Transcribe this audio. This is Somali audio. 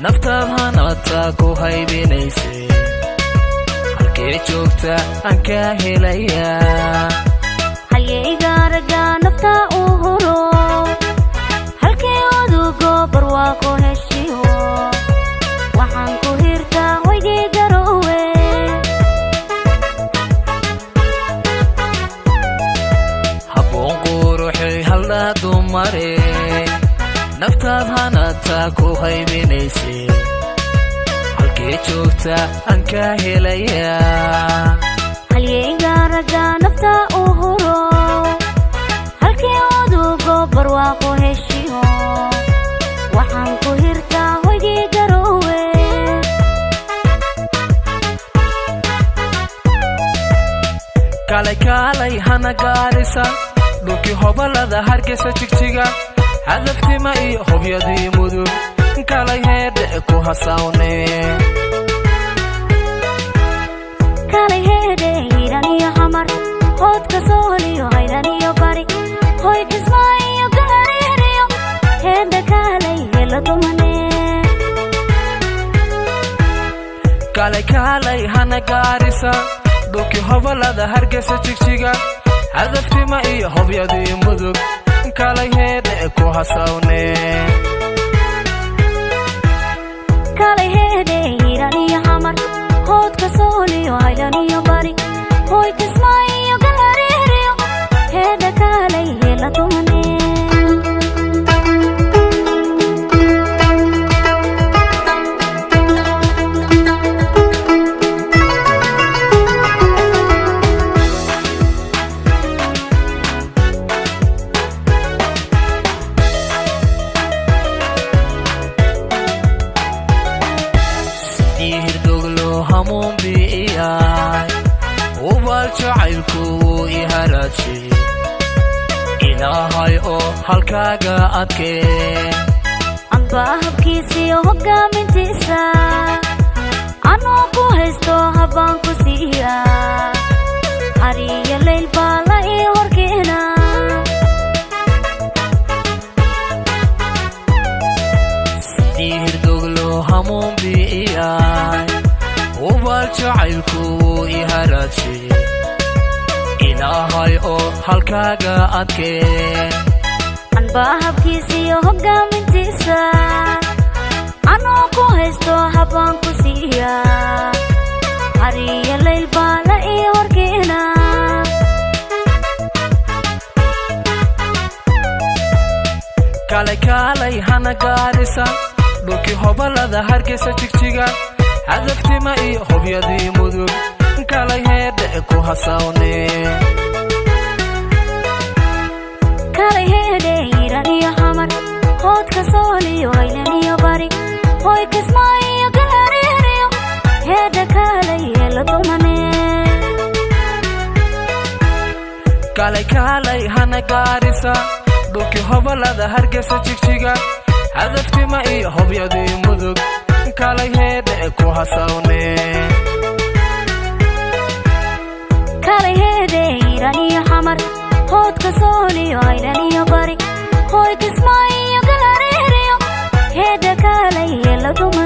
naftaad hanaataa ku haybinaysay halkee joogta aan ka helayaa halyeyga ragga nafta u huro halkee adugo barwaaqo heshiyo waxaan ku hirtaa hoygii garowe habboon quruxay haldhaa dumare naftaad hanaataa ku haybinaysay halkee joogta aan ka helayaa halyeyga ragga nafta u huro halkee adugo barwaaqo heshiyo waxaan ku hirtaa hoygii garowe kaalay kaalay hana gaarisa dhulkii hobalada hargeysa jigjiga hadaftima iyo hobyadii mudug kaalay heedhe ku hasawne kaalay heedhe hiiran iyo xamar hoodka sooliyo hayran iyo bari hoy kismaayo gaariiriyo heedhe kaalay helo dumane kaalay kaalay hana gaarisa dhulkii hobalada hargeysa jigjiga hadaftima iyo hobyadii mudug kaalay heedhe ku hasawne kaalay heedhe hiiran iyo xamar hoodka sooliyo hayran iyo bari hoy kismaayo gaariiriyo heedhe kaalay helo dumane hamuun bi'iyay ubaal jacaylku wuu i haraajay ilaahay oo halkaaga adkee amba habkiisiyo hogaamintiisa anoo ku haysto habbaan ku siiya hariyo layl baa la ii horkeena sidii hirdoglo hamuun bi'iyay ubaal jacaylku wuu i haraajay ilaahay oo halkaaga adkee anba habkiisiyo hogaamintiisa anoo ku haysto habbaan ku siiya hariyo layl baa la ii horkeena kaalay kaalay hana gaarisa dhulkii hobalada hargeysa jigjiga hadaftima iyo hobyadii mudug kaalay heedhe ku hasawne kaalay heedhe hiiran iyo xamar hoodka sooliyo haylan iyo bari hoy kismaayo gaariiriyo heedhe kaalay helo dumane kaalay kaalay hana gaarisa dhulkii hobalada hargeysa jigjiga hadaftima iyo hobyadii mudug kaalay heedhe ku hasawne kaalay heedhe hiiran iyo xamar hoodka sooliyo haylan iyo bari hoy kismaayo gaariiriyo heedhe kaalay helo dumane